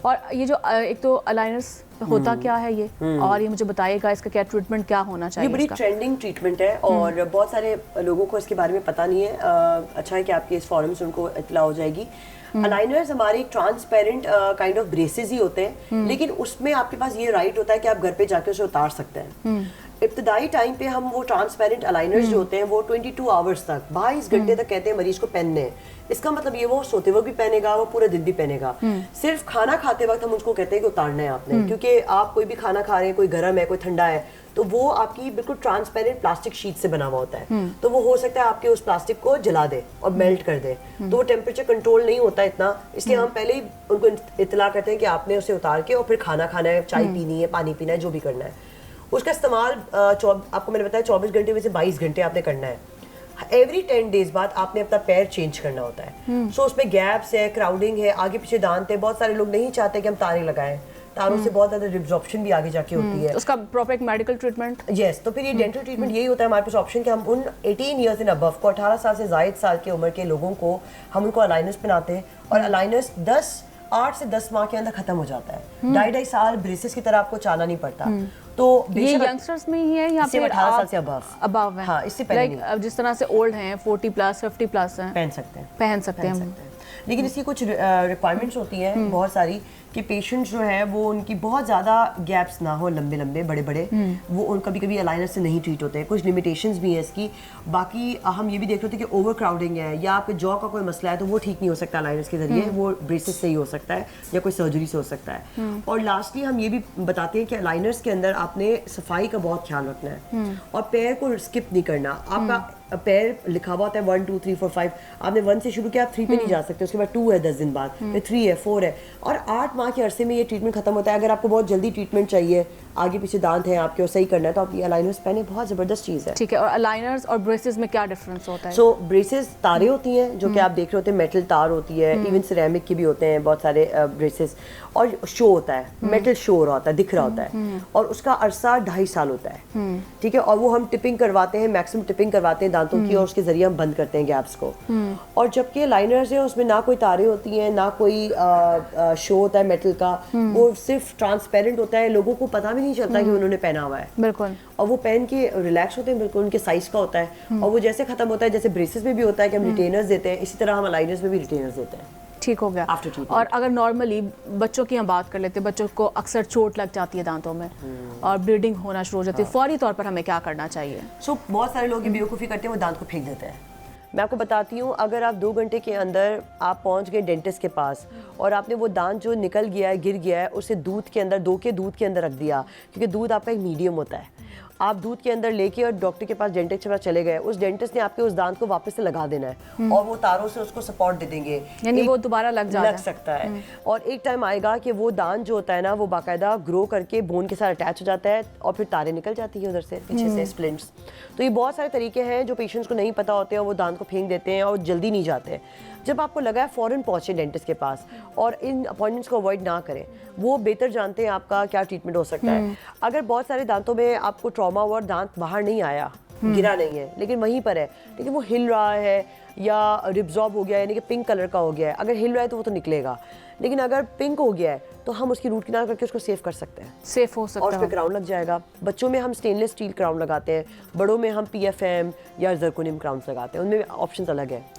और ये जो एक तो अलाइनर्स होता क्या है ये, और ये मुझे बताइएगा इसका क्या ट्रीटमेंट क्या होना चाहिए? ये बड़ी ट्रेंडिंग ट्रीटमेंट है और बहुत सारे लोगों को इसके बारे में पता नहीं है। अच्छा है कि आपके इस फोरम से उनको इत्तला हो जाएगी। अलाइनर्स हमारे ट्रांसपेरेंट काइंड ऑफ ब्रेसेस ही होते हैं, लेकिन उसमें आपके पास ये राइट होता है कि आप घर पे जाके उसे उतार सकते हैं। इब्तदाई टाइम पे हम वो ट्रांसपेरेंट अलाइनर्स जो होते हैं वो 22 आवर्स तक 22 घंटे तक कहते हैं मरीज को पहनने हैं। इसका मतलब ये वो सोते वक्त भी पहनेगा, वो पूरा दिन भी पहनेगा। सिर्फ खाना खाते वक्त हम उसको कहते हैं कि उतारना है आपने, क्योंकि आप कोई भी खाना खा रहे हैं, कोई गर्म है कोई ठंडा है, तो वो आपकी बिल्कुल ट्रांसपेरेंट प्लास्टिक शीट से बना हुआ होता है। तो वो हो सकता है आपके उस प्लास्टिक को जला दे और मेल्ट कर दे, तो वो टेम्परेचर कंट्रोल नहीं होता इतना, इसलिए हम पहले ही उनको इत्तला करते हैं कि आपने उसे उतार के और फिर खाना खाना है, चाय पीनी है, पानी पीना है, जो भी करना है। उसका इस्तेमाल आपको मैंने बताया 24 घंटे में से 22 घंटे आपने करना है। एवरी 10 डेज बाद आपने अपना पैर चेंज करना होता है। सो उसमें गैप्स है, क्राउडिंग है, आगे पीछे दांत है। बहुत सारे लोग नहीं चाहते कि हम तारे लगाएं, तारों से बहुत ज्यादा रिब्जॉर्प्शन भी आगे जाके होती है। उसका प्रॉपर एक मेडिकल ट्रीटमेंट? यस, तो फिर ये डेंटल ट्रीटमेंट यही होता है हमारे पास ऑप्शन कि हम उन 18 ईयर्स एंड अबव को, 18 साल से जायद साल की उम्र के लोगों को हम उनको अलाइनर्स पहनाते हैं, और अलाइनर्स 8 से 10 माह के अंदर खत्म हो जाता है। 2.5 साल ब्रेसेस की तरह आपको चालना नहीं पड़ता। तो ये यंगस्टर्स में ही है या फिर 18 साल से अबव है? हाँ, इससे पहले अब जिस तरह से ओल्ड हैं 40 प्लस 50 प्लस हैं, पहन सकते हैं। लेकिन इसकी कुछ रिक्वायरमेंट्स होती हैं बहुत सारी कि पेशेंट जो है वो उनकी बहुत ज़्यादा गैप्स ना हो, लंबे लंबे बड़े बड़े, वो उन कभी कभी अलाइनर से नहीं ट्रीट होते हैं। कुछ लिमिटेशंस भी हैं इसकी। बाकी हम ये भी देख रहे थे कि ओवर क्राउडिंग है या आपके जॉ का कोई मसला है, तो वो ठीक नहीं हो सकता अलाइनर्स के जरिए, वो ब्रेसेस से ही हो सकता है या कोई सर्जरी से हो सकता है। और लास्टली हम ये भी बताते हैं कि अलाइनर्स के अंदर आपने सफाई का बहुत ख्याल रखना है और पैर को स्किप नहीं करना। आपका पैर लिखा हुआ होता है 1 2 3 4 5, आपने 1 से शुरू किया, आप 3 पे नहीं जा सकते, उसके बाद 2 है 10 दिन बाद, फिर 3 है, 4 है, और 8 माह के अरसे में ये ट्रीटमेंट खत्म होता है। अगर आपको बहुत जल्दी ट्रीटमेंट चाहिए, आगे पीछे दांत हैं आपके और सही करना है, तो आप ये अलाइनर्स पहने, बहुत ज़बरदस्त चीज़ है। ठीक है, और अलाइनर्स और ब्रेसेस में क्या डिफरेंस होता है? सो ब्रेसेस तारें होती हैं जो कि आप देख रहे होते हैं, मेटल तार होती है, इवन सिरेमिक के भी होते हैं बहुत सारे ब्रेसेस, और शो होता है, मेटल शो हो रहा होता है, दिख रहा होता है, और उसका अरसा 2.5 साल होता है। ठीक है, और वो हम टिपिंग करवाते हैं, मैक्सिमम टिपिंग करवाते हैं दांतों की, और उसके जरिए हम बंद करते हैं गैप्स को। और जबकि लाइनर्स है उसमें ना कोई तारें होती हैं, ना कोई शो होता है मेटल का, वो सिर्फ ट्रांसपेरेंट होता है, लोगों को पता भी नहीं चलता कि उन्होंने पहना हुआ है। बिल्कुल। और वो पहन के रिलैक्स होते हैं, बिल्कुल उनके साइज का होता है, और वो जैसे खत्म होता है, जैसे ब्रेसेस में भी होता है कि हम रिटेनर्स देते हैं, इसी तरह हम अलाइनर्स में भी रिटेनर्स देते हैं। ठीक हो गया। और अगर नॉर्मली बच्चों की हम बात कर लेते हैं, बच्चों को अक्सर चोट लग जाती है दांतों में और ब्लीडिंग होना शुरू हो जाती है, फौरी तौर पर हमें क्या करना चाहिए? बहुत सारे लोग बेवकूफ़ी करते हैं, वो दांत को फेंक देते हैं। मैं आपको बताती हूँ, अगर आप 2 घंटे के अंदर आप पहुँच गए डेंटिस्ट के पास और आपने वो दांत जो निकल गया है, गिर गया है, उसे दूध के अंदर, 2 के दूध के अंदर रख दिया, क्योंकि दूध आपका एक मीडियम होता है, आप दूध के अंदर लेके और डॉक्टर के पास, डेंटिस्ट के पास चले गए, उस डेंटिस्ट ने आपके उस दांत को वापस से लगा देना है और वो तारों से उसको सपोर्ट दे देंगे, यानी वो दोबारा लग सकता है। और एक टाइम आएगा कि वो दांत जो होता है ना, वो बाकायदा ग्रो करके बोन के साथ अटैच हो जाता है और फिर तारे निकल जाती है उधर से पीछे से, स्प्लिंट्स। तो ये बहुत सारे तरीके हैं जो पेशेंट्स को नहीं पता होते हैं, वो दांत को फेंक देते हैं और जल्दी नहीं जाते। जब आपको लगा है, फ़ौरन पहुँचे डेंटिस्ट के पास और इन अपॉइंटमेंट्स को अवॉइड ना करें, वो बेहतर जानते हैं आपका क्या ट्रीटमेंट हो सकता है। अगर बहुत सारे दांतों में आपको ट्रॉमा हुआ और दांत बाहर नहीं आया, गिरा नहीं है, लेकिन वहीं पर है, लेकिन वो हिल रहा है या रिब्जॉर्ब हो गया है, यानी कि पिंक कलर का हो गया है, अगर हिल रहा है तो वो तो निकलेगा, लेकिन अगर पिंक हो गया है तो हम उसकी रूट किनार करके उसको सेव कर सकते हैं, सेफ हो सकता है, और उस पर क्राउन लग जाएगा। बच्चों में हम स्टेनलेस स्टील क्राउन लगाते हैं, बड़ों में हम PFM या जरकोनियम क्राउन लगाते हैं, उनमें ऑप्शन अलग है।